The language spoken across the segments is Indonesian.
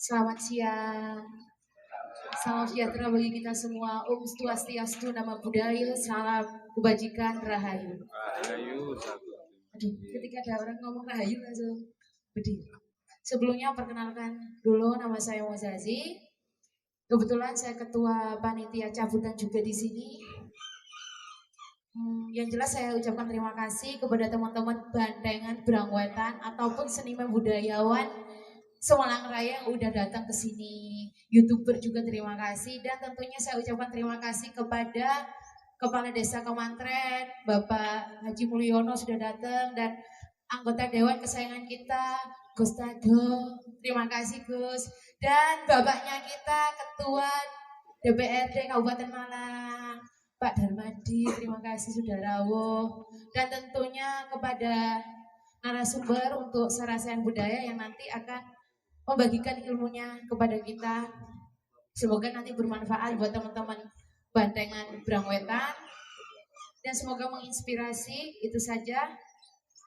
Selamat siang. Salam sejahtera bagi kita semua. Om Swastiastu, Nama Budaya, salam kebajikan, rahayu. Rahayu. Aduh, ketika ada orang ngomong rahayu langsung berdiri. Sebelumnya perkenalkan dulu, nama saya Mozazi. Kebetulan saya ketua panitia cabutan juga di sini. Yang jelas saya ucapkan terima kasih kepada teman-teman Bandengan, Brangwetan, ataupun seniman budayawan Semarang Raya yang udah datang ke sini. YouTuber juga terima kasih, dan tentunya saya ucapkan terima kasih kepada Kepala Desa Kemantren, Bapak Haji Mulyono sudah datang, dan anggota Dewan kesayangan kita, Gus Tado. Terima kasih Gus. Dan bapaknya kita, Ketua DPRD Kabupaten Malang, Pak Darmadi, terima kasih sudah rawuh. Dan tentunya kepada narasumber untuk Sarasehan Budaya yang nanti akan membagikan ilmunya kepada kita. Semoga nanti bermanfaat buat teman-teman Bandengan Brangwetan dan semoga menginspirasi. Itu saja.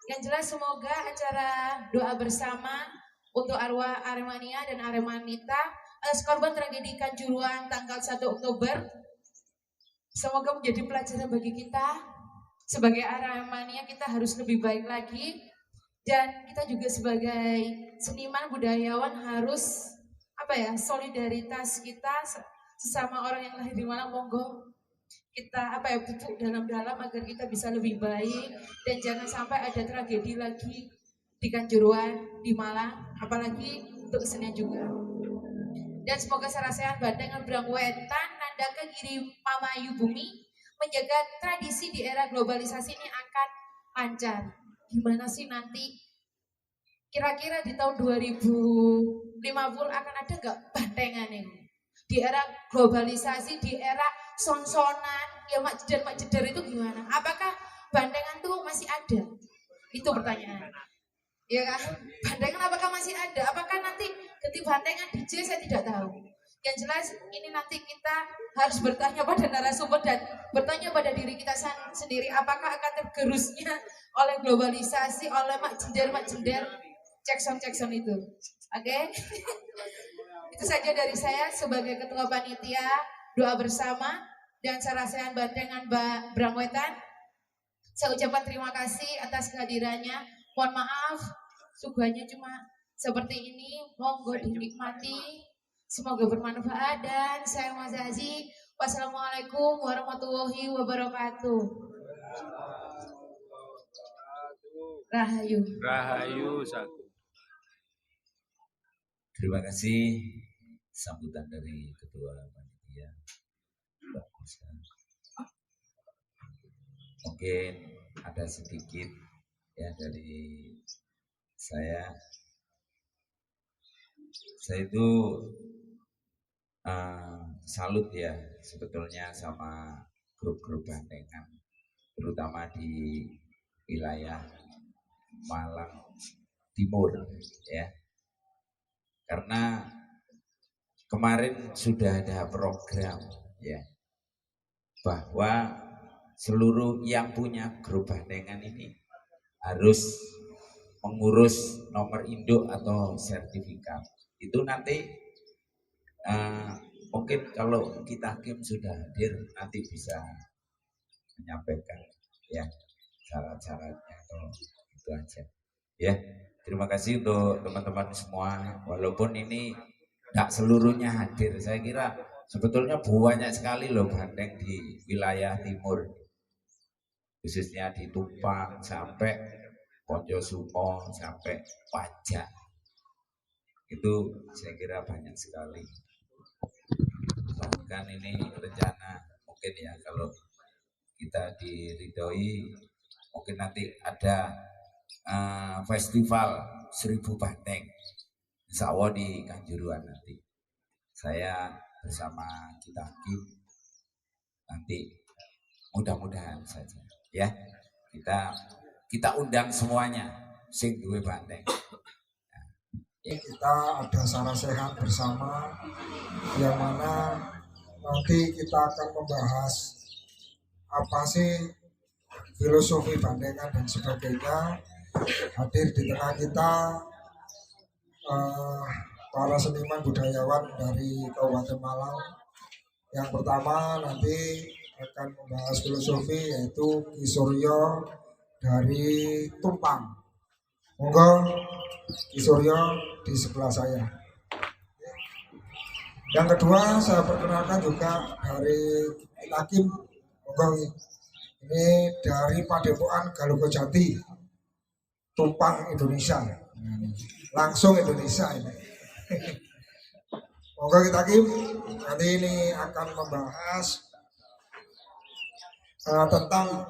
Yang jelas semoga acara doa bersama untuk arwah Aremania dan Aremanita atas korban tragedi Kanjuruhan tanggal 1 Oktober. Semoga menjadi pelajaran bagi kita. Sebagai Aremania kita harus lebih baik lagi. Dan kita juga sebagai seniman budayawan harus solidaritas kita sesama orang yang lahir di Malang. Monggo kita pupuk dalam-dalam agar kita bisa lebih baik dan jangan sampai ada tragedi lagi di Kanjuruhan, di Malang, apalagi untuk kesenian juga. Dan semoga Sarasehan Bandengan Brangwetan Nandaka Giri Pamayu Bumi menjaga tradisi di era globalisasi ini akan lancar. Gimana sih nanti kira-kira di tahun 2050 akan ada gak Bandengan ini? Di era globalisasi, di era sonsonan, ya mak jedar itu gimana? Apakah Bandengan tuh masih ada? Itu pertanyaan. Ya kan? Bandengan apakah masih ada? Apakah nanti ketika Bandengan DJ saya tidak tahu. Yang jelas ini nanti kita harus bertanya pada narasumber dan bertanya pada diri kita sendiri apakah akan tergerusnya oleh globalisasi, oleh mak jender cekson itu. Oke? Itu saja dari saya sebagai ketua panitia doa bersama dan Sarasehan Bandengan Brangwetan. Saya ucapkan terima kasih atas kehadirannya. Mohon maaf, suguhannya cuma seperti ini. Monggo dinikmati. Semoga bermanfaat dan saya Mozazi. Wassalamualaikum warahmatullahi wabarakatuh. Rahayu. Rahayu satu. Terima kasih sambutan dari Ketua Panitia. Bagus kan? Mungkin ada sedikit ya dari saya. Saya itu salut ya sebetulnya sama grup-grup Bandengan, terutama di wilayah Malang Timur ya. Karena kemarin sudah ada program ya bahwa seluruh yang punya grup Bandengan ini harus mengurus nomor induk atau sertifikat. Itu nanti mungkin kalau kita Kim sudah hadir nanti bisa menyampaikan ya syarat-syaratnya atau itu aja ya. Terima kasih untuk teman-teman semua, walaupun ini tidak seluruhnya hadir. Saya kira sebetulnya banyak sekali loh Bandeng di wilayah timur, khususnya di Tumpang sampai Ponjosumo sampai Pajak. Itu saya kira banyak sekali. Bahkan ini rencana mungkin ya kalau kita diridhoi mungkin nanti ada festival 1000 Bandeng insya Allah di Kanjuruhan nanti. Saya bersama kita Kim nanti mudah-mudahan saja ya kita undang semuanya sing duwe Bandeng. Kita ada Sarasehan bersama yang mana nanti kita akan membahas apa sih filosofi Bandengan dan sebagainya. Hadir di tengah kita para seniman budayawan dari Kabupaten Malang. Yang pertama nanti akan membahas filosofi yaitu Ki Suryo dari Tumpang. Monggo Ki Suryo di sebelah saya. Yang kedua saya perkenalkan juga dari Hakim. Monggo ini dari Padepokan Galugojati Tumpang Indonesia. Langsung Indonesia ini. Monggo kita Hakim. Nanti ini akan membahas tentang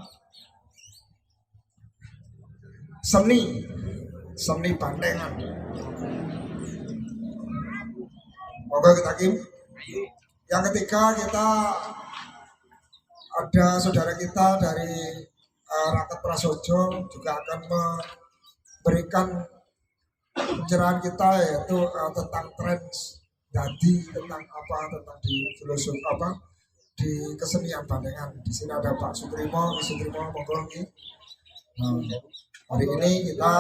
seni bandengan. Monggo kita Hakim. Yang ketiga kita ada saudara kita dari Rakyat Prasojo juga akan memberikan pencerahan kita yaitu tentang tren jadi tentang di filosofi di kesenian bandengan. Di sini ada Pak Sutrimo, monggo nih. Hari ini kita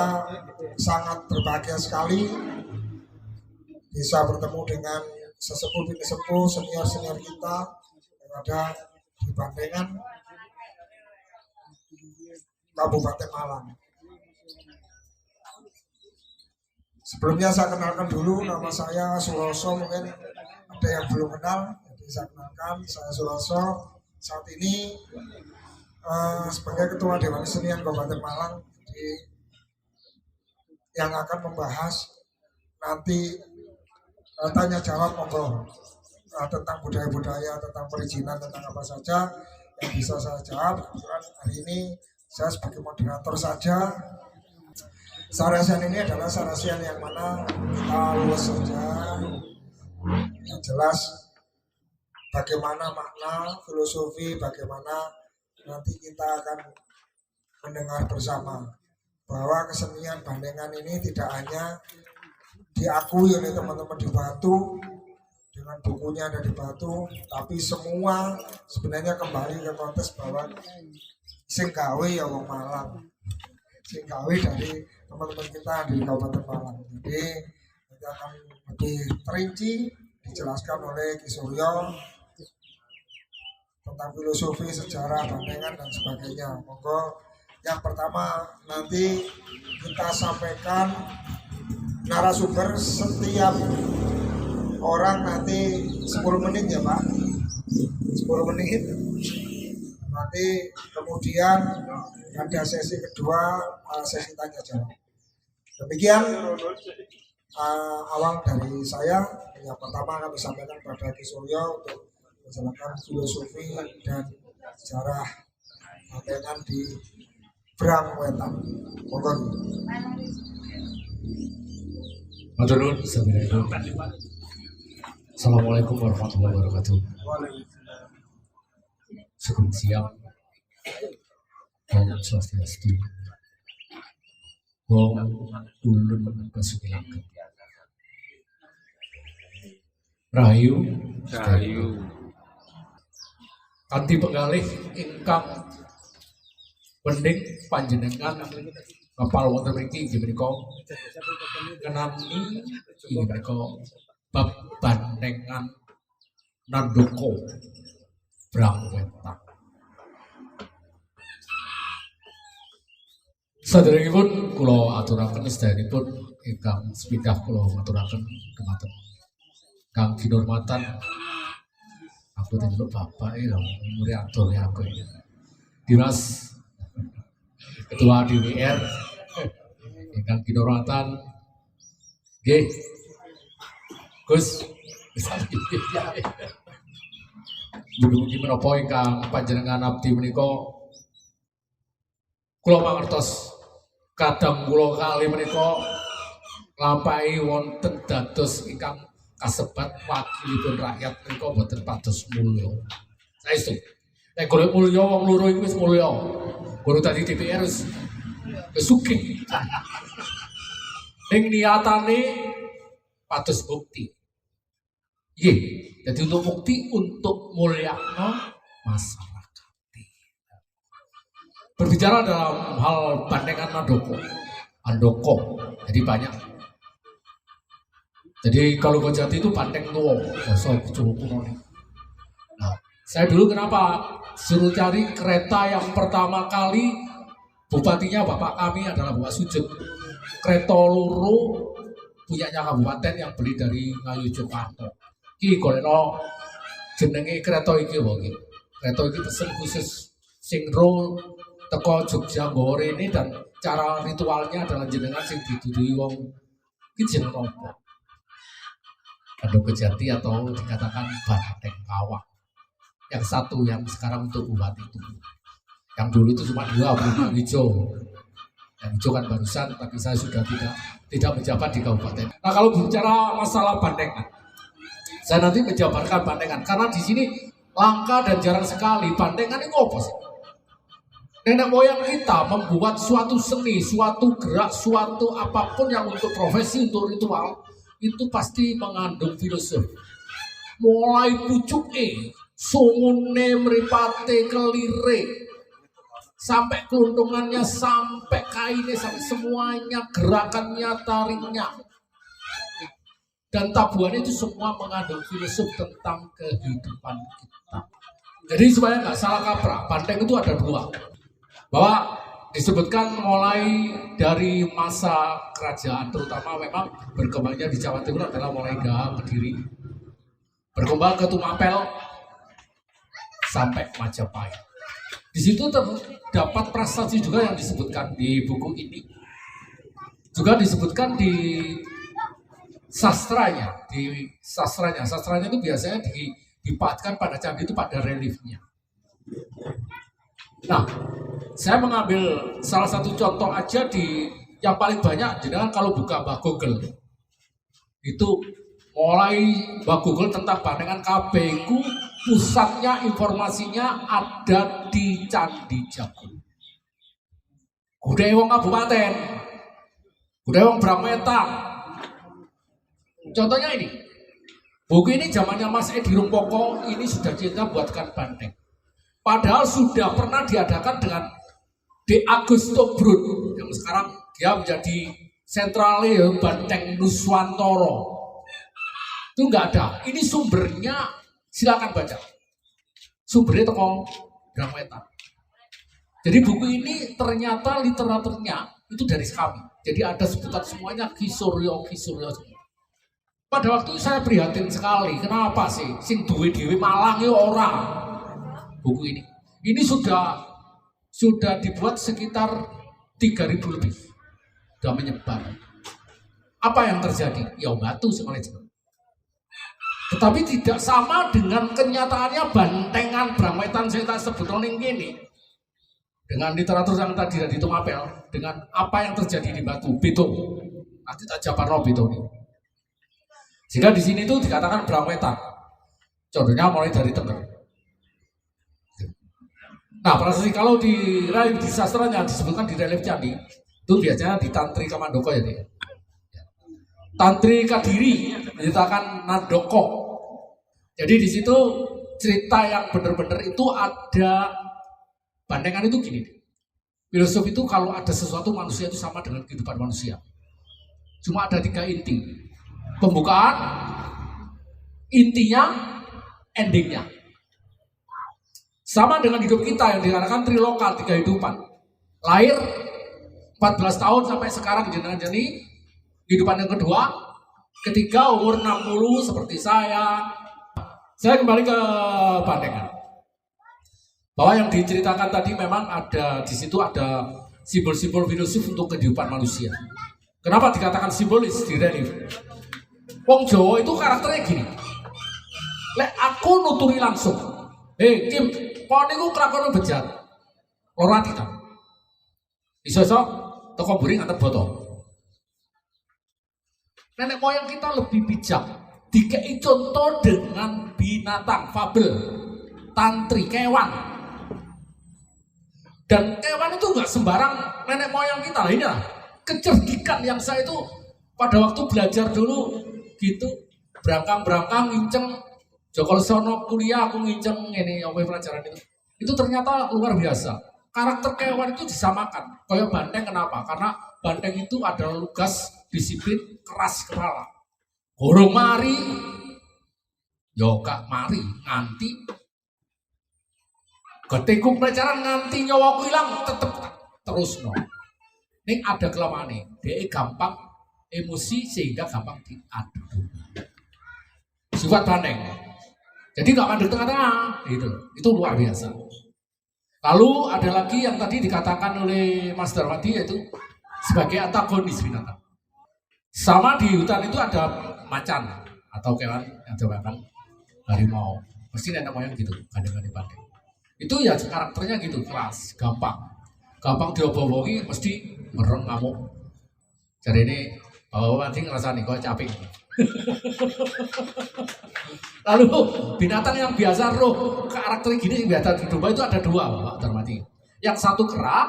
sangat berbahagia sekali bisa bertemu dengan sesepuh senior kita yang ada di Bandengan Kabupaten Malang. Sebelumnya saya kenalkan dulu, nama saya Suroso, mungkin ada yang belum kenal, jadi saya kenalkan, saya Suroso. Saat ini sebagai Ketua Dewan Kesenian Kabupaten Malang, jadi yang akan membahas nanti tanya jawab monggo tentang budaya-budaya, tentang perizinan, tentang apa saja yang bisa saya jawab. Kebetulan hari ini saya sebagai moderator saja. Sarasian ini adalah sarasian yang mana kita luas saja, yang jelas bagaimana makna filosofi, bagaimana nanti kita akan mendengar bersama bahwa kesenian Bandengan ini tidak hanya diakui oleh teman-teman di Batu dengan bukunya ada di Batu, tapi semua sebenarnya kembali ke konteks bahwa sing gawe ya wong Malang, sing gawe dari teman-teman kita di Kabupaten Malang. Jadi nanti akan lebih terinci dijelaskan oleh Ki Suryo tentang filosofi, sejarah Bandengan dan sebagainya. Monggo yang pertama nanti kita sampaikan narasumber setiap orang nanti 10 menit ya Pak, 10 menit. Nanti kemudian ada sesi kedua, sesi tanya jawab. Demikian awal dari saya. Yang pertama kami sampaikan pada Ki Suryo untuk menjelaskan filosofi dan sejarah Bandengan di Brangwetan. Monggo. Matur nuwun. Assalamualaikum warahmatullahi wabarakatuh. Sugeng siang. Om Swastiastu. Om Ulun Kasugilangan. Rahayu. Rahayu. Kanthi penggalih ingkang pending panjenengan kapal wonten mriki inggih menika ngenani inggih menika bab Bandengan Nandoko Brangwetan. Saderengipun kula aturaken sedayanipun ingkang sepidah kula aturaken dumateng kang kinurmatan aku tentu bapak lho umure atur ya aku Dimas Ketua DPR ingkang kinurmatan nggih Gus mugi-mugi menapa ingkang panjenengan abdi menika kula mangertos kadang kula kali menika lampahi wonten dados ingkang kasebat wakilipun rakyat menika boten pados mulya. Saestu. Nek golek mulya wong loro iku wis mulya. Guru tadi DPR wis sugih. Ning niatane pados bukti. Nggih, jadi untuk bukti untuk mulyakno masyarakat. Berbicara dalam hal Bandengan Nandoko, jadi banyak Jadi kalau Kojati itu banteng tua, bahasa Jawa kuno nih. Nah, saya dulu kenapa suruh cari kereta yang pertama kali bupatinya bapak kami adalah Bapak Sujud. Kereta loro punyanya kabupaten yang beli dari Ngayu Jakarta. Ki golekno jenenge kereta iki wae iki. Kereta iki pesen khusus sing ro teko Jogja nggawa rene dan cara ritualnya adalah jenengan sing didudui wong iki jeneng apa? Bandung Kejati atau dikatakan Banteng Kawah. Yang satu yang sekarang untuk bupati itu. Yang dulu itu cuma dua, yang hijau. Yang hijau kan barusan, tapi saya sudah tidak menjabat di kabupaten. Nah kalau bicara masalah bandengan, saya nanti menjabarkan bandengan karena di sini langka dan jarang sekali bandengan itu apa sih? Nenek moyang kita membuat suatu seni, suatu gerak, suatu apapun yang untuk profesi, untuk ritual, itu pasti mengandung filosofi. Mulai pucuke, sungune, mripate, kelire, sampai keluntungannya, sampai kainnya, sampai semuanya, gerakannya, tariknya. Dan tabuhannya itu semua mengandung filosofi tentang kehidupan kita. Jadi supaya nggak salah kaprah, banteng itu ada dua. Bahwa disebutkan mulai dari masa kerajaan, terutama memang berkembangnya di Jawa Timur adalah mulai Gahang, Kediri, berkembang ke Tumapel sampai Majapahit. Di situ terdapat prasasti juga yang disebutkan di buku ini, juga disebutkan di sastranya, sastranya itu biasanya dipatkan pada candi itu pada reliefnya. Nah, saya mengambil salah satu contoh aja di yang paling banyak, jangan kalau buka Mbah Google itu mulai Mbah Google tentang bandengan KB ku pusatnya informasinya ada di Candi Jago. Budaya wong kabupaten, budaya wong Brametan. Contohnya ini, buku ini zamannya Mas Edi Rumpoko ini sudah kita buatkan banteng. Padahal sudah pernah diadakan dengan D. Agus Tobrun yang sekarang dia menjadi sentralnya Banteng Nuswantoro. Itu nggak ada. Ini sumbernya silakan baca. Sumbernya toko Brametan. Jadi buku ini ternyata literaturnya itu dari kami. Jadi ada sebutan semuanya Kisuryo semua. Pada waktu itu saya prihatin sekali. Kenapa sih? Sing duwe dewe Malang ya orang. Buku ini. Ini sudah dibuat sekitar 3.000 lebih. Sudah menyebar. Apa yang terjadi? Ya batu semuanya. Tetapi tidak sama dengan kenyataannya bantengan Brametan saya tak sebut ini. Dengan literatur yang tadi di Tumapel, dengan apa yang terjadi di Batu Bitung. Nanti tak jabarno Bitung ini. Sehingga di sini itu dikatakan Brametan. Contohnya mulai dari Tengger. Nah, prasasti kalau di sastranya disebutkan di relief candi itu biasanya di Tantri Kamandoko ya dia. Tantri Kadiri menceritakan Nandoko. Jadi di situ cerita yang benar-benar itu ada bandengan itu gini. Filosofi itu kalau ada sesuatu manusia itu sama dengan kehidupan manusia. Cuma ada 3 inti. Pembukaan, intinya, endingnya. Sama dengan hidup kita yang dikatakan trilokal, 3 kehidupan. Lahir 14 tahun sampai sekarang jenengan-jeni, kehidupan yang kedua, ketiga umur 60 seperti saya. Saya kembali ke bandengan. Bahwa yang diceritakan tadi memang ada di situ ada simbol-simbol filosofi untuk kehidupan manusia. Kenapa dikatakan simbolis di relief? Wong Jawa itu karakternya gini. Lek aku nuturi langsung. Kim, kau niku kelakuan bejat. Loro ati ta. Iso-iso toko buring antar botol. Nenek moyang kita lebih bijak. Dikei contoh dengan binatang, fabel, tantri, kewan. Dan kewan itu nggak sembarang nenek moyang kita lah. Ini lah kecerdikan yang saya itu pada waktu belajar dulu gitu, berangkang nginceng. Joko Sono kuliah aku nginceng ini apa pelajaran itu. Itu ternyata luar biasa. Karakter kewan itu disamakan. Kayak banteng kenapa? Karena banteng itu adalah lugas, disiplin, keras kepala. Gorong mari, yo gak mari nganti ketika pelajaran nganti nyawaku hilang tetep terus no. Ning ada kelemahannya, dia gampang emosi sehingga gampang diadu. Sifat bandeng. Jadi gak mandek tengah-tengah, gitu. Itu luar biasa. Lalu ada lagi yang tadi dikatakan oleh Mas Darmadi yaitu sebagai antagonis binatang. Sama di hutan itu ada macan atau kewan yang coba harimau. Pasti nenek moyang gitu, gandeng-gandeng bandeng. Itu ya karakternya gitu, keras, gampang diobong-obongi mesti mereng ngamuk. Jadi ini nanti ngerasa nih kok capek. Lalu binatang yang biasa roh karakter gini yang biasa di domba itu ada dua Pak Darmadi. Yang satu kera,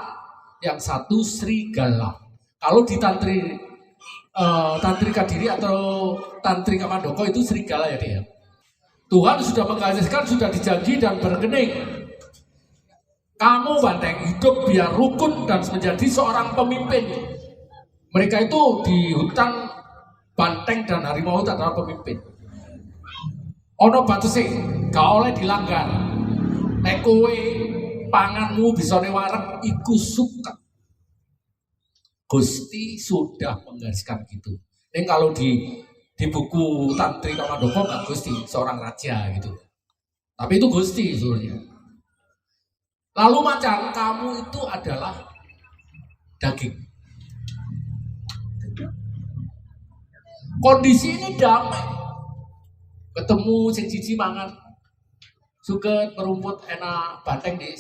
yang satu serigala. Kalau di tantrika diri atau tantrika mandoko itu serigala ya dia. Tuhan sudah menggariskan, sudah dijanji dan berkening. Kamu banteng hidup biar rukun dan menjadi seorang pemimpin. Mereka itu di hutan banteng dan harimau itu adalah pemimpin. Ono batese, gak oleh dilanggar. Nek kowe panganmu bisa wareg iku suka. Gusti sudah menggariskan gitu. Ini kalau di buku Tantrika Mandoko nggak Gusti, seorang raja gitu. Tapi itu Gusti sebenarnya. Lalu macan, kamu itu adalah daging. Kondisi ini damai. Ketemu sing siji mangan suket merumput enak banteng di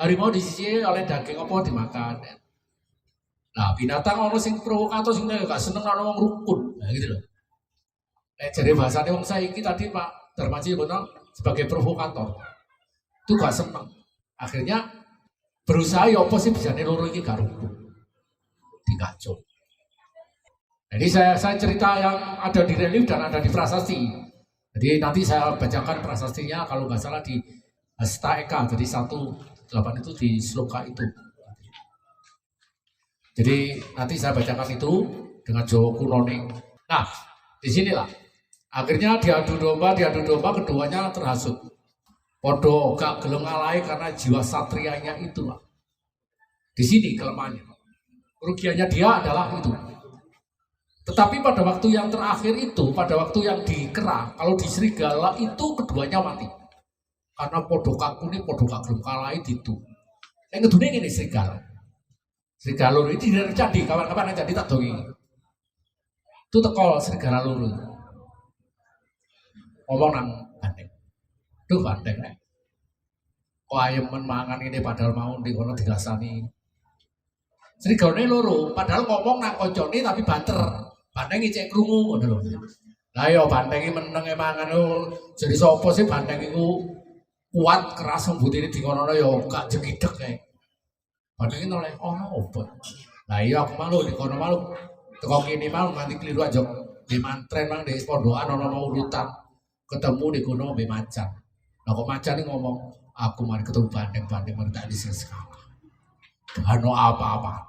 harimau di sisi oleh daging apa dimakan. Nah, binatang ono sing provokator sing gak seneng ana wong rukun. Nah, gitu loh. Jadi bahasane wong saiki tadi Pak Darmaji benar sebagai provokator. Itu gak seneng. Akhirnya berusaha ya apa sih bisa loro iki gak rukun. Dikacau. Jadi saya cerita yang ada di relief dan ada di prasasti. Jadi nanti saya bacakan prasastinya kalau nggak salah di Hasta Eka. Jadi 1:8 itu di sloka itu. Jadi nanti saya bacakan itu dengan Jawa kuno nih. Nah, disinilah. Akhirnya diadu domba keduanya terhasut. Podo gak gelem ngalahi karena jiwa satrianya itulah. Di sini kelemahannya. Kerugiannya dia adalah itu. Tetapi pada waktu yang terakhir itu, pada waktu yang di kera, kalau di serigala itu keduanya mati. Karena podo kaku ini podo gak gelem ngalahi itu. Yang kedua ini serigala. Serigala loro ini tidak terjadi, kawan-kawan yang jadi tak dongi. Itu tekol serigala loro. Ngomong nang banteng. Duh banteng kok ayam mangan ini padahal mau dikono digasani. Serigala loro, padahal ngomong nang koncone tapi banter. Banteng cek krungu ngono lho. Lah ya banteng meneng mangan jadi sapa sih banteng iku kuat keras sembutine dikono ya gak jegideg kae. Banteng oleh ono opo. Lah iya aku malu dikono malu. Teko kene malu nganti kliru aja di mantren nang di pondokan ono urutan. Ketemu di kono mbek macan. Lah kok macan ini ngomong, aku mari ketemu banteng mari tak diselesaikan. Gak ono apa-apa.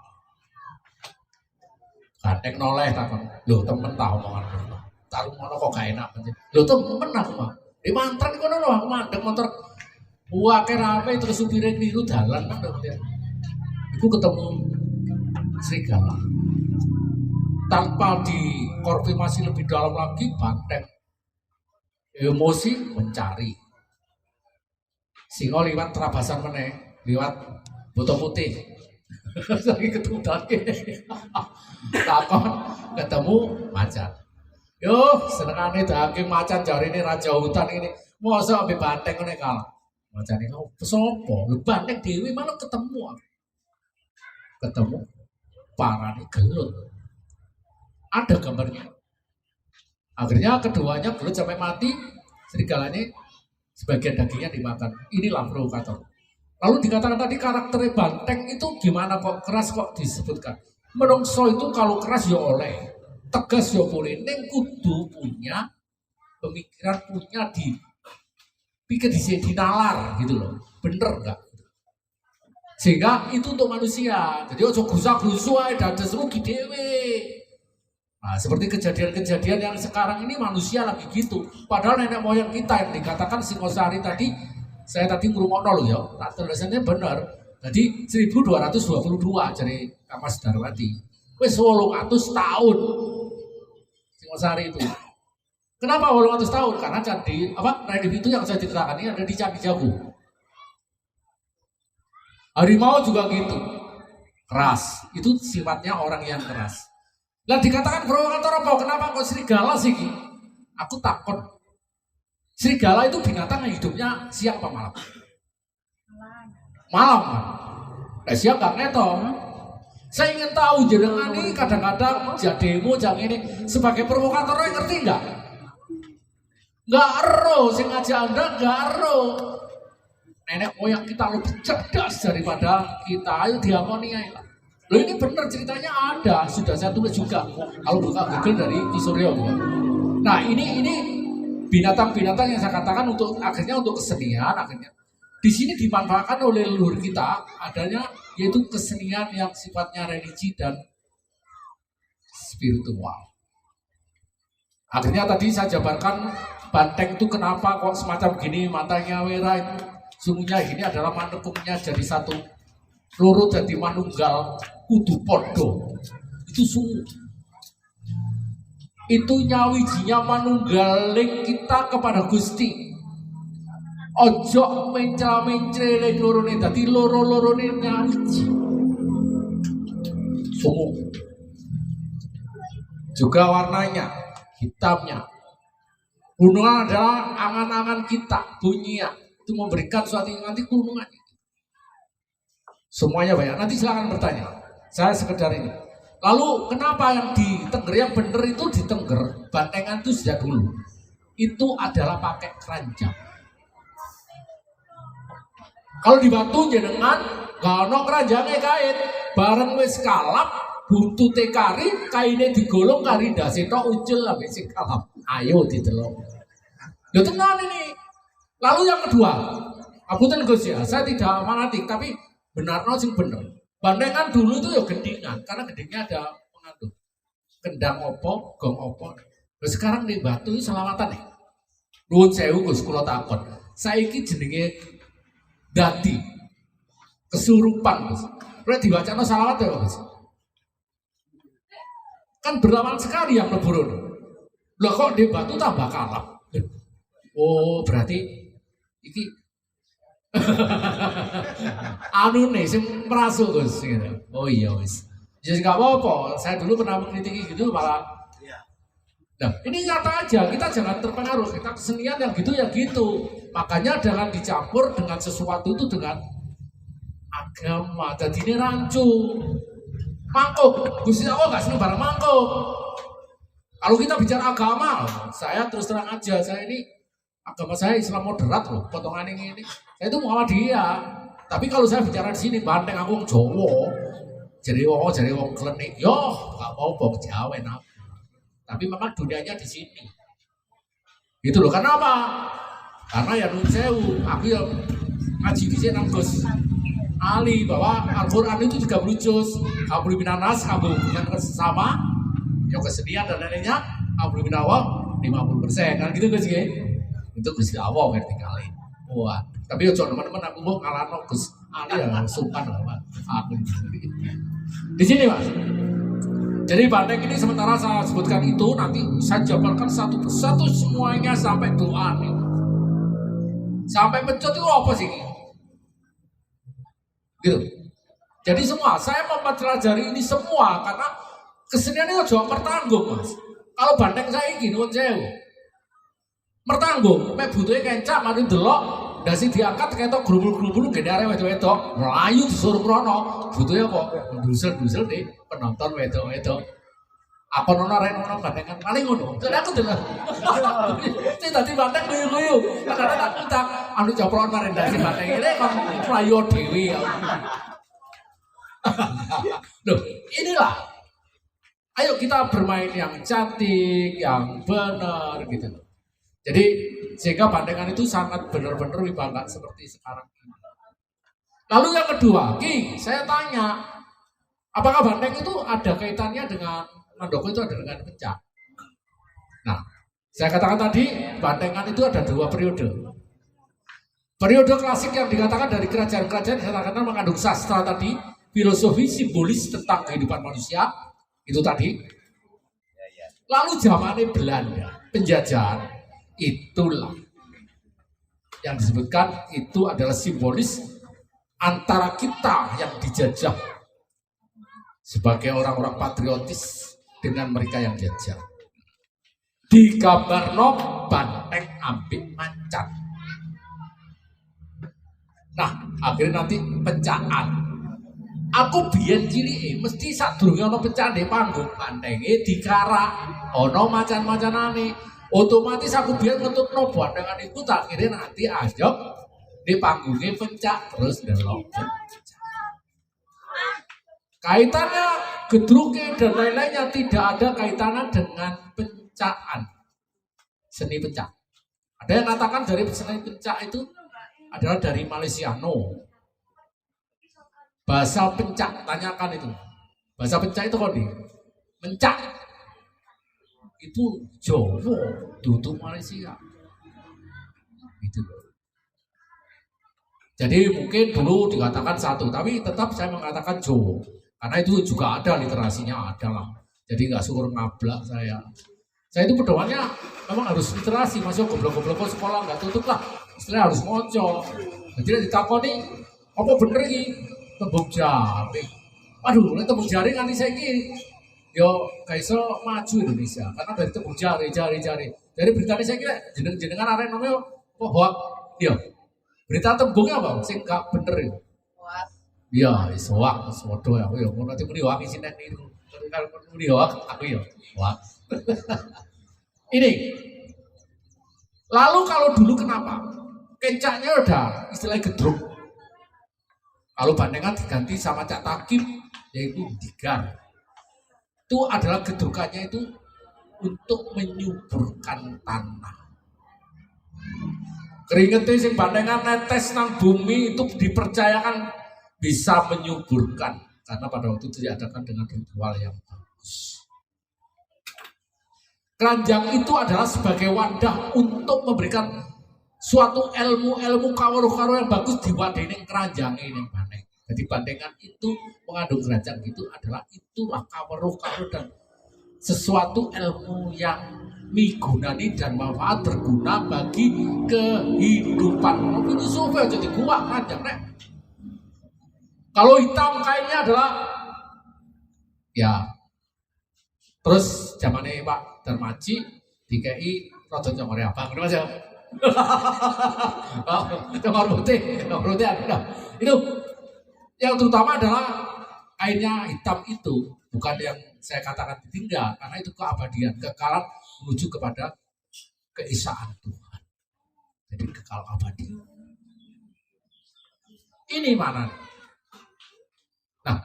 Banteng noleh takon, lho temen tau omongan ngono. Tak ngono kok gak enak. Lho temen aku mah. Di mantren kono lho aku mandek motor. Wake rame terus supire kliru dalan kan. Iku ketemu serigala. Tanpa dikonfirmasi lebih dalam lagi, banteng emosi mencari. Singo liwat terabasan meneh, liwat botol putih. Lagi ketemu daging. Takon ketemu macan. Yo, senengane daging macan jari ini raja hutan ini. Mosok ambek banteng ngene kalah. Macan ini sopo? Lu banteng dewi mana ketemu? Ketemu parane gelut. Ada gambarnya. Akhirnya keduanya gelut sampai mati. Serigala ini sebagian dagingnya dimakan. Inilah provokator. Lalu dikatakan tadi karakter banteng itu gimana kok keras kok disebutkan. Menungso itu kalau keras ya oleh, tegas ya boleh. Neng kudu punya pemikiran, punya pikir dinalar gitu loh. Bener enggak? Sehingga itu untuk manusia. Jadi ojo grusak-grusu ae dados rugi dhewe. Nah, seperti kejadian-kejadian yang sekarang ini manusia lagi gitu. Padahal nenek moyang kita yang dikatakan Singosari tadi, saya tadi ngurungokno lho ya, tak tulisannya benar. Jadi 1222 dari Kamas Darwati. Wis 800 tahun Singosari itu. Kenapa 800 tahun? Karena candi relief itu yang saya ceritakan ini ada di Candi Jago. Harimau juga gitu. Keras. Itu sifatnya orang yang keras. Lah dikatakan provokator apa? Kenapa kok serigala sih? Aku takut. Serigala itu binatang yang hidupnya siang apa malam? Malam kan? Nah, siang gak ngetong. Saya ingin tahu jenengan ini kadang-kadang demo jangan ini sebagai provokator ngerti nggak? Nggak ero, sing ngajak Anda nggak ero. Nenek moyang kita lebih cerdas daripada kita. Ayo diakoni aja. Loh ini benar ceritanya ada, sudah saya tulis juga. Kalau buka Google dari Kisuryo. Nah ini binatang-binatang yang saya katakan akhirnya untuk kesenian akhirnya. Di sini dimanfaatkan oleh leluhur kita adanya yaitu kesenian yang sifatnya religi dan spiritual. Akhirnya tadi saya jabarkan banteng itu kenapa kok semacam gini matanya merah itu sungguhnya ini adalah manekungnya jadi satu. Loro jadi manunggal kudu podo itu sungguh itu nyawijinya manunggaling kita kepada Gusti ojo mencela-mencela lorone dadi loro-lorone nyawiji sungguh juga warnanya hitamnya gunungan adalah angan-angan kita bunyinya itu memberikan suatu nanti gunungan. Semuanya banyak. Nanti silakan bertanya. Saya sekedar ini. Lalu kenapa yang di Tengger yang benar itu di Tengger bantengan itu sejak dulu itu adalah pakai keranjang. Kalau di Batu jenengan gak ono keranjangnya kain. Bareng wis kalap buntute kari kainnya digolong kari ndase tok ucul sampai sing kalap. Ayo didelok. Ya tenan ini. Lalu yang kedua, Apunten Gus ya, saya tidak fanatik tapi benar sing bener. Bandengan dulu itu ya gendingan, karena gendingnya ada pengandung. Kendang opo, gong opo. Terus sekarang di Batu itu selamatan nih. Nuwun sewu Gus kula takon. Saiki jenenge dadi kesurupan Gus. Lek diwacana selawat ya Gus. Kan berlawan sekali yang leburun. Lah kok di Batu tambah kalap. Oh, berarti iki anu nih, sing merasuk Gus gitu. Oh iya wis. Jadi nggak apa-apa. Saya dulu pernah mengkritiki gitu malah. Nah, ini nyata aja. Kita jangan terpengaruh. Kita kesenian yang gitu ya gitu. Makanya jangan dicampur dengan sesuatu itu dengan agama. Jadi ini rancu. Mangkuk. Gusti Allah nggak seneng barang mangkuk. Kalau kita bicara agama, saya terus terang aja. Saya ini agama saya Islam moderat loh. Potongan ini. Saya itu Muhammadiyah. Tapi kalau saya bicara di sini, banteng aku Jawa. Jadi wong klenik. Yo, gak apa-apa Jawa enak. Tapi memang dunianya di sini. Gitu loh. Karena apa? Karena ya nun sewu. Aku yang ngaji di sini Gus Ali bahwa Al-Quran itu 30 juz. Kabul minanas, kabul dengan sesama. Yang kesenian dan lainnya. Kabul minawal 50%. Kan gitu Gus ya. Itu Gusti Allah vertikalin. Wah, tapi ya teman-teman aku mau ngalano Gus Ali ya sungkan sama aku di sini Mas. Jadi banteng ini sementara saya sebutkan itu nanti saya jabarkan satu persatu semuanya sampai doa nih. Sampai pecut itu apa sih? Gitu. Jadi semua saya mempelajari ini semua karena kesenian itu jauh mertanggung Mas. Kalau banteng saya ini nuwun sewu. Mertanggung, mek butuhe kencak mari delok, dasi diangkat ketok grubul-grubul gede arek wedok-wedok, mlayu disuruh krono. Butuhe apa? Dusel-dusel nih penonton wedok-wedok. Apa nono arek nono bandengan paling ngono. Jadi aku delok. Sing dadi banteng guyu-guyu. Kadang-kadang aku tak anu jopron mari dasi banteng ini kon mlayu dhewe. Loh, inilah. Ayo kita bermain yang cantik, yang benar gitu. Jadi sehingga bandengan itu sangat benar-benar wibawa seperti sekarang ini. Lalu yang kedua, Ki, saya tanya, apakah banteng itu ada kaitannya dengan Mandoko itu ada dengan pencak. Nah, saya katakan tadi Bantengan itu ada 2 periode. Periode klasik yang dikatakan dari kerajaan-kerajaan dikatakan mengandung sastra tadi, filosofi simbolis tentang kehidupan manusia, itu tadi. Lalu zamannya Belanda, penjajahan, itulah yang disebutkan itu adalah simbolis antara kita yang dijajah sebagai orang-orang patriotis dengan mereka yang jajah. Digambarno banteng ambek mancan. Nah, akhirnya nanti pencaan. Aku biyen cilik mesti sadurunge ana pencaan di panggung bantenge dikarak, ana macan-macanane. Otomatis aku biyen ngetutno bantengan itu tak kira nanti ajok di panggungnya pencak terus ndelok. Kaitannya gedruke dan lain-lainnya tidak ada kaitannya dengan pencaan, seni pencak. Ada yang katakan dari seni pencak itu adalah dari Malaysia. No. Bahasa pencak, tanyakan itu. Bahasa pencak itu kok nih? Mencak. Itu Jawa, duduk Malaysia. Itu. Jadi mungkin dulu dikatakan satu, tapi tetap saya mengatakan Jawa. Karena itu juga ada literasinya, ada lah. Jadi nggak syukur ngablak saya. Saya itu pedomannya memang harus literasi, masuk goblok-goblok sekolah nggak tutup lah. Istilahnya harus ngoco. Jadi ditakoni, apa bener ini? Tembung jaring. Waduh, tembung jaring nanti saya ini, yo kaiso maju Indonesia. Karena dari tembung jari. Jadi beritanya saya kira jenengan arek namanya kok hoak. Yo, berita tembungnya apa? Sing gak bener itu. Iya, hoak, sewodo ya. Yo, mau nanti muni hoak isine niku. Kalau muni hoak, aku yo hoak. Ini. Lalu kalau dulu kenapa? Kencaknya udah istilah gedruk. Kalau bandengan diganti sama cak takip, yaitu digar. Itu adalah gedrukannya itu untuk menyuburkan tanah. Keringetnya sing bandengan netes nang bumi itu dipercayakan bisa menyuburkan. Karena pada waktu itu diadakan dengan ritual yang bagus. Keranjang itu adalah sebagai wadah untuk memberikan suatu ilmu-ilmu kawruh-kawruh yang bagus diwadeni keranjang ini baneng. Jadi bandengan itu mengandung keranjang itu adalah itulah kawruh-kawruh dan sesuatu ilmu yang migunani dan manfaat berguna bagi kehidupan. Filosofi jadi kuat keranjang nek. Kalau hitam kainnya adalah ya terus zamannya Pak Darmaji DKI Rojo Congore Abang, Mas ya. Congor putih ada. Itu yang terutama adalah kainnya hitam itu, bukan yang saya katakan ditinggal, karena itu keabadian, kekalan menuju kepada keesaan Tuhan. Jadi kekal abadi. Ini mana? Nah,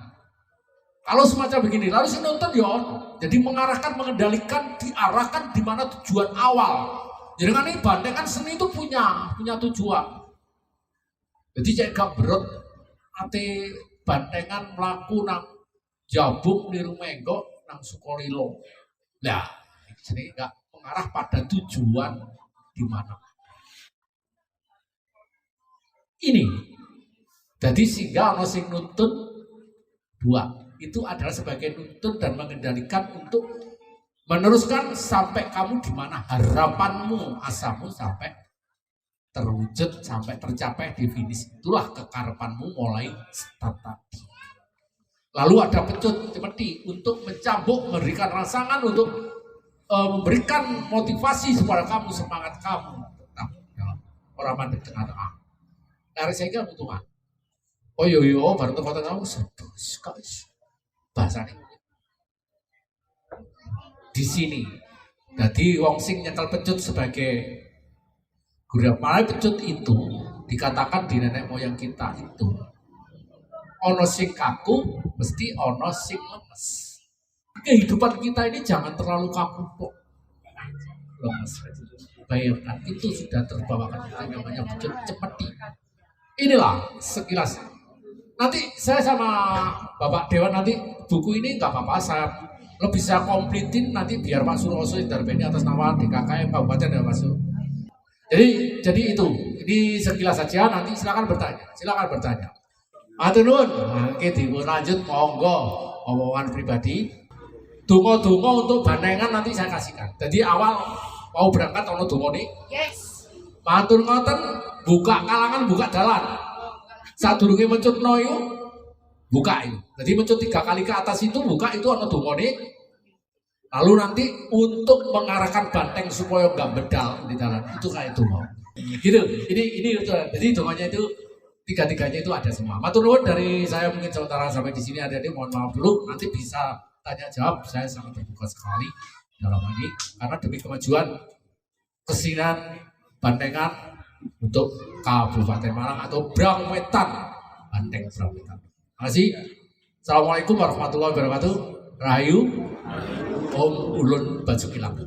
kalau semacam begini, lalu si nonton ya, jadi mengarahkan, mengendalikan, diarahkan di mana tujuan awal. Jadi kan ini bandengan seni itu punya tujuan. Jadi cek gak berot, ate bandengan melaku nang Jabung niru Menggo nang Sukolilo. Nah, jadi gak mengarah pada tujuan di mana. Ini, jadi sehingga ono sing nuntut dua. Itu adalah sebagai nuntut dan mengendalikan untuk meneruskan sampai kamu di mana harapanmu, asamu sampai terwujud, sampai tercapai di finish. Itulah kekarepanmu mulai start tadi. Lalu ada pecut seperti untuk mencambuk, memberikan rangsangan untuk memberikan motivasi supaya kamu, semangat kamu tetap dalam orang mandek tengah-tengah. Dari saya kira butuhan. Oh yo baru kota kamu sedus guys. Bahasa ini di sini. Jadi wong sing nyetel pecut sebagai guru malah pecut itu dikatakan di nenek moyang kita itu ono sing kaku mesti ono sing lemes. Kehidupan kita ini jangan terlalu kaku kok. Lemes. Bayangkan itu sudah terbawakan yang namanya pecut cepeti. Inilah sekilas. Nanti saya sama Bapak Dewan nanti buku ini nggak apa-apa saya lebih saya komplitin nanti biar Pak Suroso Indarbeni atas nama DKKM Kabupaten dan masuk. Jadi itu, ini sekilas saja. Nanti silakan bertanya. Matur nuwun. Oke, lanjut monggo omongan pribadi. Donga-donga untuk bandengan nanti saya kasihkan. Jadi awal mau berangkat ono donga nih. Yes. Matur ngoten, buka kalangan, buka jalan. Sadurunge mencut no itu, buka itu. Jadi mencut 3 kali ke atas itu buka itu ono donga nih. Lalu nanti untuk mengarahkan banteng supaya nggak bedal di jalan itu kayak itu mau. Gitu. Ini itu. Jadi donganya itu 3-3-nya itu ada semua. Matur nuwun dari saya mungkin sementara sampai di sini ada mohon maaf dulu. Nanti bisa tanya jawab, saya sangat terbuka sekali dalam hal ini karena demi kemajuan kesinan Bantengan untuk Kabupaten Malang atau Brangwetan Banteng Brangwetan. Terima kasih. Assalamualaikum warahmatullahi wabarakatuh. Rahayu. Om Ulun Baju Kilang.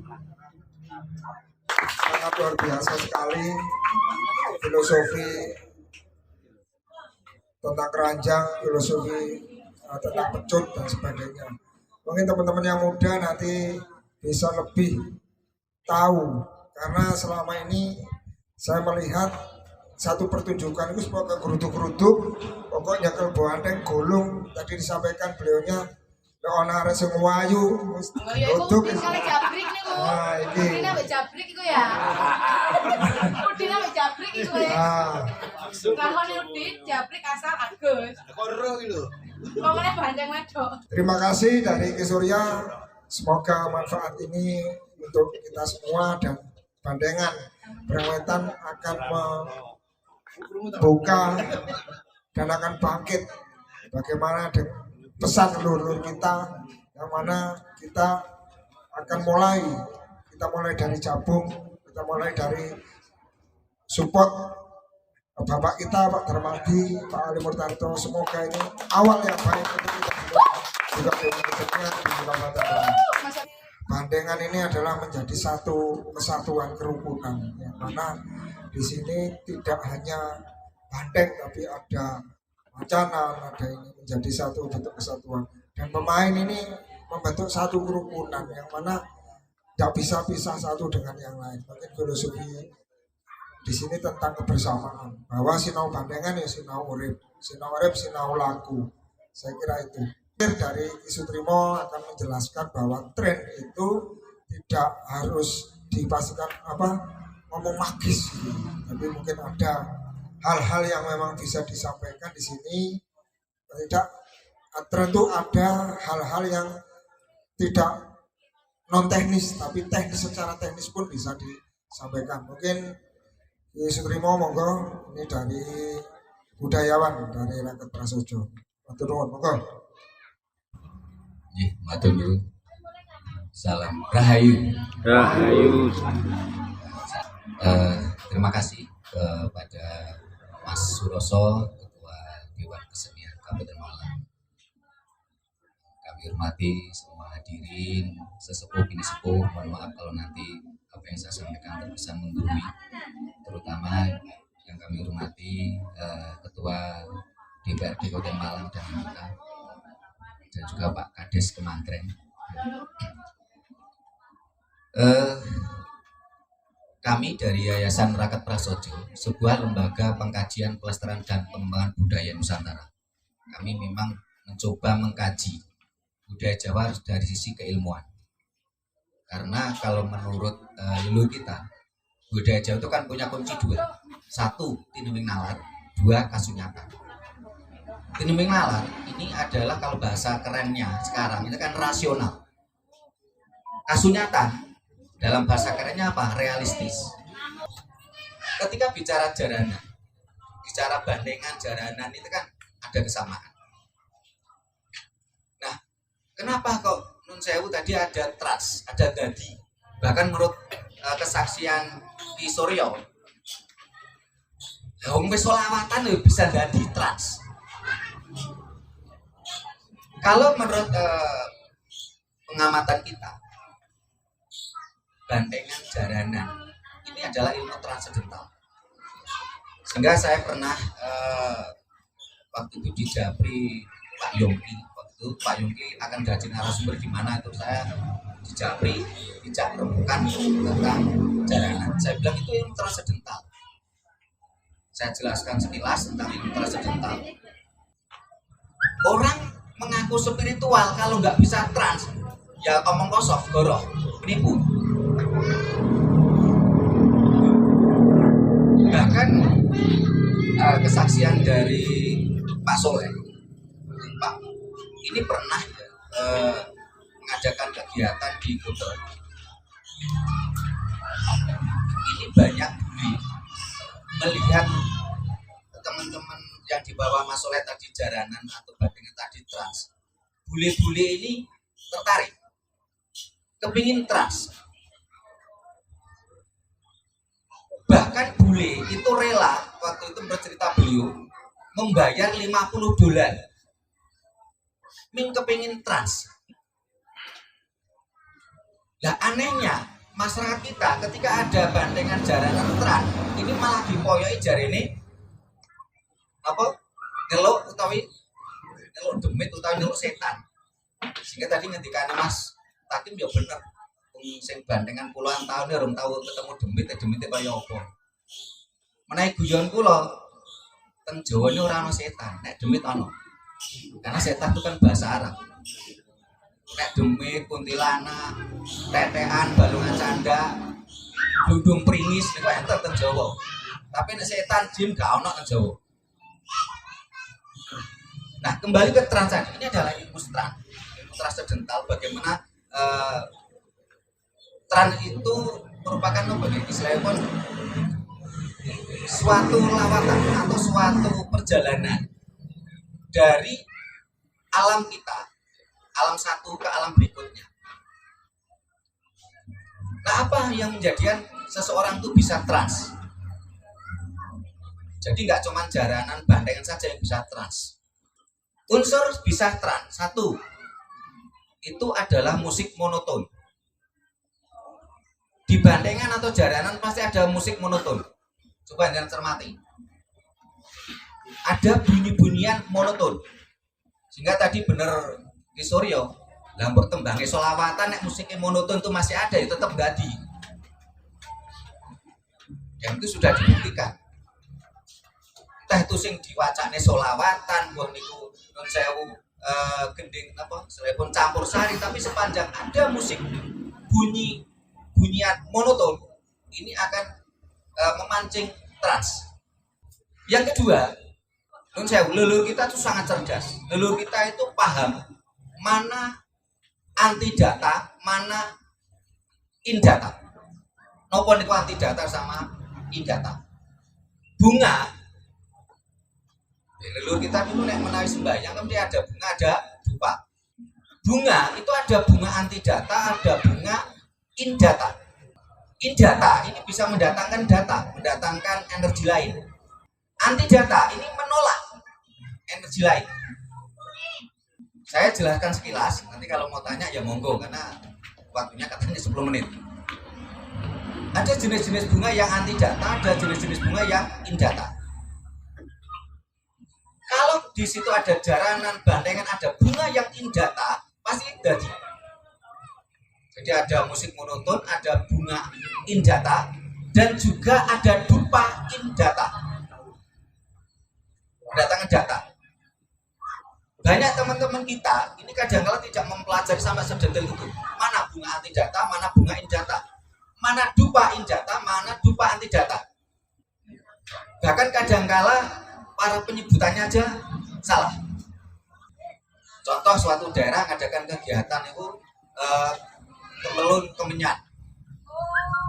Sangat luar biasa sekali filosofi tentang keranjang, filosofi tentang pecut dan sebagainya. Mungkin teman-teman yang muda nanti bisa lebih tahu karena selama ini saya melihat satu pertunjukan itu sebuah geruduk-geruduk, pokoknya kelbo anteng golong tadi disampaikan beliaunya ana arek sing wayu geruduk. Kali jabrik niku. Nah, iki. Udine mek jabrik iku ya. Udine mek jabrik iku ya. Lakone udin jabrik asal Agus. Koro iki lho. Pokoknya bandeng wedok. Terima kasih dari Ki Surya. Semoga manfaat ini untuk kita semua dan Bandengan Brangwetan akan membuka dan akan bangkit bagaimana dengan pesan leluhur kita yang mana kita akan mulai dari Jabung, kita mulai dari support Bapak kita Pak Darmadi, Pak Ali Murtanto. Semoga ini awal yang baik untuk kita juga berikutnya di Kabupaten Bandengan ini adalah menjadi satu kesatuan kerukunan yang mana di sini tidak hanya Bandeng tapi ada Macanan, ada ini menjadi satu bentuk kesatuan dan pemain ini membentuk satu kerukunan yang mana tidak bisa pisah satu dengan yang lain. Mungkin filosofi di sini tentang kebersamaan bahwa sinau Bandengan ya sinau urip, sinau laku. Saya kira itu. Dari Ki Sutrimo akan menjelaskan bahwa tren itu tidak harus dipastikan ngomong magis gitu. Tapi mungkin ada hal-hal yang memang bisa disampaikan di sini. Tidak tren itu ada hal-hal yang tidak non teknis tapi teknis, secara teknis pun bisa disampaikan. Mungkin Ki Sutrimo monggo ini dari budayawan dari Rakyat Prasojo. Matur nuwun monggo. Matur nuwun. Salam Rahayu. Rahayu. Terima kasih kepada Mas Suroso, Ketua Dewan Kesenian Kabupaten Malang. Kami hormati semua hadirin, sesepuh bini sepuh. Mohon maaf kalau nanti apa yang saya sampaikan terkesan menggurui, terutama yang kami hormati Ketua DPRD Kabupaten Malang dan Mimika, dan juga Pak Kades Kementerian. Kami dari Yayasan Rakyat Prasojo, sebuah lembaga pengkajian pelestarian dan pengembangan budaya Nusantara. Kami memang mencoba mengkaji budaya Jawa dari sisi keilmuan. Karena kalau menurut leluhur kita, budaya Jawa itu kan punya kunci 2. 1, tiniming nalar, 2, kasunyatan. Tiniming nalar ini adalah kalau bahasa kerennya sekarang itu kan rasional. Kasunyatan dalam bahasa kerennya apa? Realistis. Ketika bicara jaranan, bicara bandengan jaranan itu kan ada kesamaan. Nah, kenapa kok Nun Sewu tadi ada trust, ada dadi? Bahkan menurut kesaksian Ki Suryo, wong wis selawatan bisa dadi trust. Kalau menurut pengamatan kita, bandengan jaranan ini adalah ilmu transendental. Sehingga saya pernah waktu itu di Japri Pak Yongki, waktu itu Pak Yongki akan jadi narasumber di mana itu saya di Japri tidak menemukan tentang jaranan. Saya bilang itu ilmu transedental. Saya jelaskan sekilas tentang ilmu transedental. Orang mengaku spiritual kalau nggak bisa trans, ya omong kosong, goroh, penipu. Bahkan kesaksian dari Pak Soleh, Pak, ini pernah mengadakan kegiatan di Kutel. Ini banyak buli melihat teman-teman yang di bawah Mas Soleh tadi jaranan atau bandingan tadi trans. Bule-bule ini tertarik, kepingin trans. Bahkan bule itu rela, waktu itu bercerita beliau, membayar $50. Min kepingin trans. Nah anehnya, masyarakat kita ketika ada bandengan jaranan trans, ini malah dipoyoi jari ini apa? Ngeluk utawi ngeluk demit utawi ngeluk setan. Sehingga tadi ngendikane Mas Takim ya bener. Sing bandengan puluhan tahun ya rong tahu ketemu demit kaya apa. Menawi guyon kula teng Jawa ini ora ana setan, nek demit ana. Karena setan itu kan bahasa Arab. Nek demit, kuntilanak, tetean, balungan canda, dudung pringis niku enten teng Jawa. Tapi nek setan jin gak ana teng Jawa. Nah, kembali ke trans tadi. Ini adalah ilmu transedental bagaimana trans itu merupakan istilahnya pun suatu lawatan atau suatu perjalanan dari alam kita, alam satu ke alam berikutnya. Nah, apa yang menjadikan seseorang itu bisa trans? Jadi nggak cuma jaranan bandengan saja yang bisa trans. Unsur bisa trans, satu, itu adalah musik monoton. Di bandengan atau jaranan pasti ada musik monoton. Coba jangan cermati. Ada bunyi-bunyian monoton. Sehingga tadi bener Ki Suryo, lambur tembangnya solawatan, nek musiknya monoton itu masih ada, itu tetap dadi. Yang itu sudah dibuktikan. Entah itu sing diwacane solawatan, buat niku non sewu gending apa, selepon campur sari, tapi sepanjang ada musik bunyian monoton, ini akan memancing trans. Yang kedua, non sewu, leluhur kita itu sangat cerdas. Leluhur kita itu paham mana anti data, mana in data. Nopo niku anti data sama in data. Bunga, leluhur kita dulu nek menawi sembahyang kan dia ada bunga, ada dupa. Bunga itu ada bunga anti data, ada bunga in data. In data ini bisa mendatangkan data, mendatangkan energi lain. Anti data ini menolak energi lain. Saya jelaskan sekilas, nanti kalau mau tanya ya monggo, karena waktunya katanya 10 menit. Ada jenis-jenis bunga yang anti data, ada jenis-jenis bunga yang in data. Kalau di situ ada jaranan, bandengan, ada bunga yang in data, pasti jadi. Jadi ada musik monoton, ada bunga in data, dan juga ada dupa in data. Mendatangkan data. Banyak teman-teman kita ini kadang-kadang tidak mempelajari sampai sedetail itu. Mana bunga anti data, mana bunga in data, mana dupa in data, mana dupa anti data. Bahkan kadang-kadang para penyebutannya aja salah. Contoh suatu daerah mengadakan kegiatan itu kemelun kemenyan.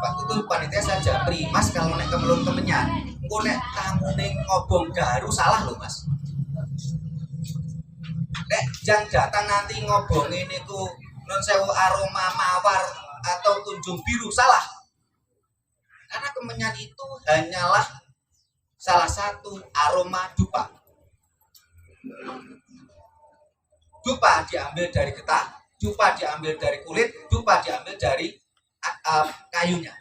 Waktu itu panitia saya japri, Mas kalau naik kemelun kemenyan, engko nek tamu ning ngobong garu salah loh Mas. Nek yang datang nanti ngobong ini ku non sewu aroma mawar atau tunjung biru salah. Karena kemenyan itu hanyalah salah satu aroma dupa. Dupa diambil dari getah, dupa diambil dari kulit, dupa diambil dari kayunya.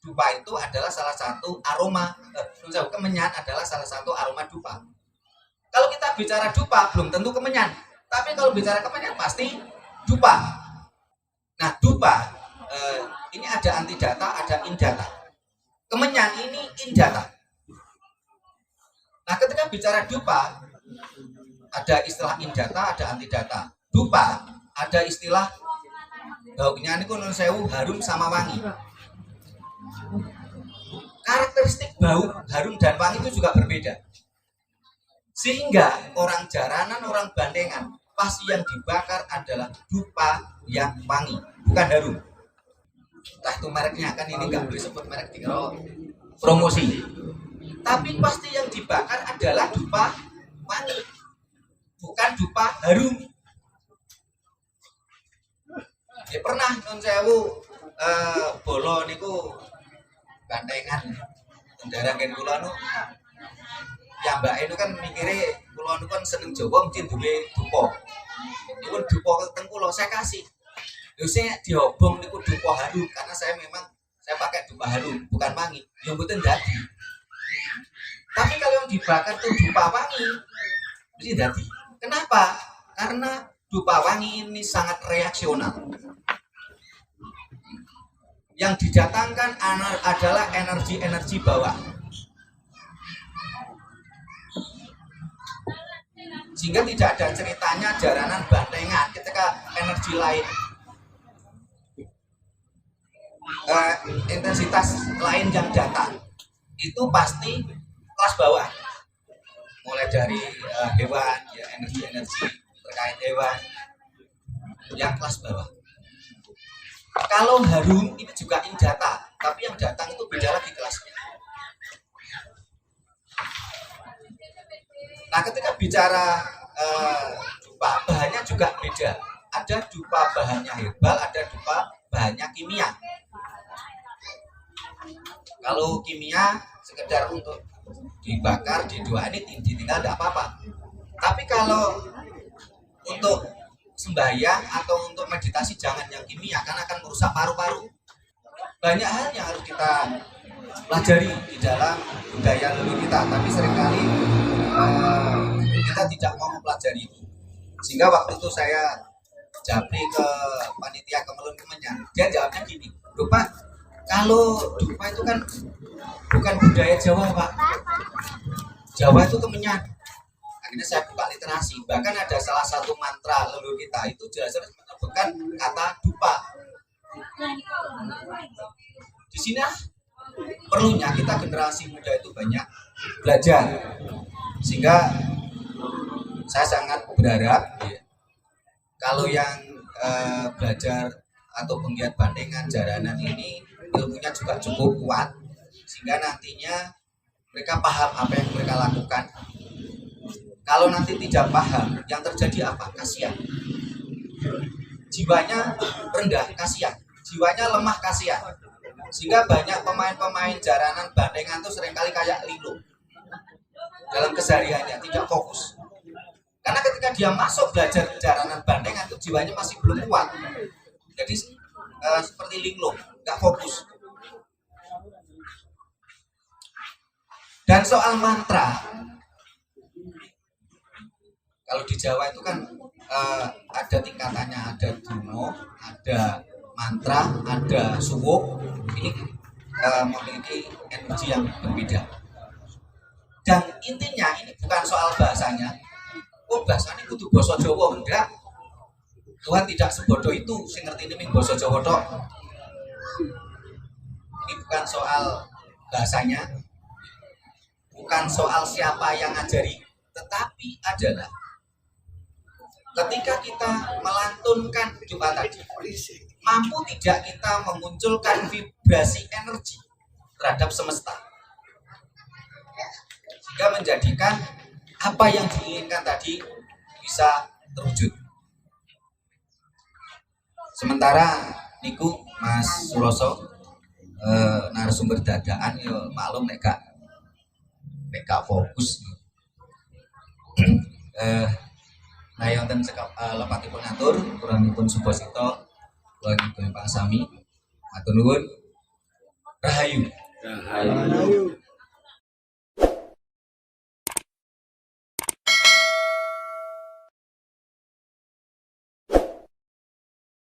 Dupa itu adalah salah satu aroma, kemenyan adalah salah satu aroma dupa. Kalau kita bicara dupa, belum tentu kemenyan. Tapi kalau bicara kemenyan pasti dupa. Nah, dupa ini ada antidata, ada indata. Kemenyan ini indata. Nah, ketika bicara dupa, ada istilah indata, ada antidata. Dupa, ada istilah baunya ini nun sewu, harum sama wangi. Karakteristik bau, harum, dan wangi itu juga berbeda. Sehingga orang jaranan, orang bandengan, pasti yang dibakar adalah dupa yang wangi, bukan harum. Entah itu mereknya, kan ini nggak boleh sebut merek tinggal promosi. Tapi pasti yang dibakar adalah dupa wangi, bukan dupa harum. Ya pernah non sewu bolo niku bandengan kendaraan kan kula nu ya mbak itu kan mikirnya kula nu kan seneng Jawa mesti duwe dupa. Niku dupa teng kula saya kasih. Lho saya diobong niku dupa harum karena saya pakai dupa harum bukan wangi. Yang mboten dadi. Tapi kalau yang dibakar tuh dupa wangi mesti dadi. Kenapa? Karena dupa wangi ini sangat reaksional. Yang didatangkan adalah energi-energi bawah. Sehingga tidak ada ceritanya jaranan bandengan ketika energi lain, intensitas lain yang datang, itu pasti kelas bawah. Mulai dari hewan, ya energi-energi terkait hewan, yang kelas bawah. Kalau harum ini juga indata, tapi yang datang itu beda lagi kelasnya. Nah, ketika bicara dupa, bahannya juga beda. Ada dupa bahannya herbal, ada dupa bahannya kimia. Kalau kimia sekedar untuk dibakar, didoain, ditinggal tidak apa-apa. Tapi kalau untuk sembahyang atau untuk meditasi jangan yang kimia karena akan merusak paru-paru. Banyak hal yang harus kita pelajari di dalam budaya leluhur kita, tapi seringkali kita tidak mau mempelajari itu. Sehingga waktu itu saya japri ke panitia Kemelun Kemenyan, dia jawabnya gini, "Loh Pak, kalau dupa itu kan bukan budaya Jawa Pak, Jawa itu Kemenyan." Akhirnya saya buka literasi, bahkan ada salah satu mantra leluhur kita itu jelas-jelas menyebutkan kata dupa. Di sini perlunya kita generasi muda itu banyak belajar, sehingga saya sangat berharap ya, kalau yang belajar atau penggiat bandengan jaranan ini ilmunya juga cukup kuat, sehingga nantinya mereka paham apa yang mereka lakukan. Kalau nanti tidak paham, yang terjadi apa? Kasihan. Jiwanya rendah, kasihan. Jiwanya lemah, kasihan. Sehingga banyak pemain-pemain jaranan bandengan itu seringkali kayak lilo. Dalam kesehariannya, tidak fokus. Karena ketika dia masuk belajar jaranan bandengan itu jiwanya masih belum kuat. Jadi seperti lilo, nggak fokus. Dan soal mantra, kalau di Jawa itu kan ada tingkatannya, ada duno, ada mantra, ada suwuk. Ini memiliki energi yang berbeda. Dan intinya ini bukan soal bahasanya. Oh bahasanya kudu basa Jawa, enggak. Tuhan tidak sebodoh itu, sing ngerti ini basa Jawa tok. Ini bukan soal bahasanya, bukan soal siapa yang ngajari, tetapi adalah ketika kita melantunkan doa tadi, mampu tidak kita memunculkan vibrasi energi terhadap semesta, sehingga menjadikan apa yang diinginkan tadi bisa terwujud. Sementara niku Mas Suroso narasumber dadaan yo maklum nek gak fokus. Nah, yang ten lepatipun atur, kurangipun Subasito, kurangipun Pak Sami, matur nuwun. Rahayu. Rahayu.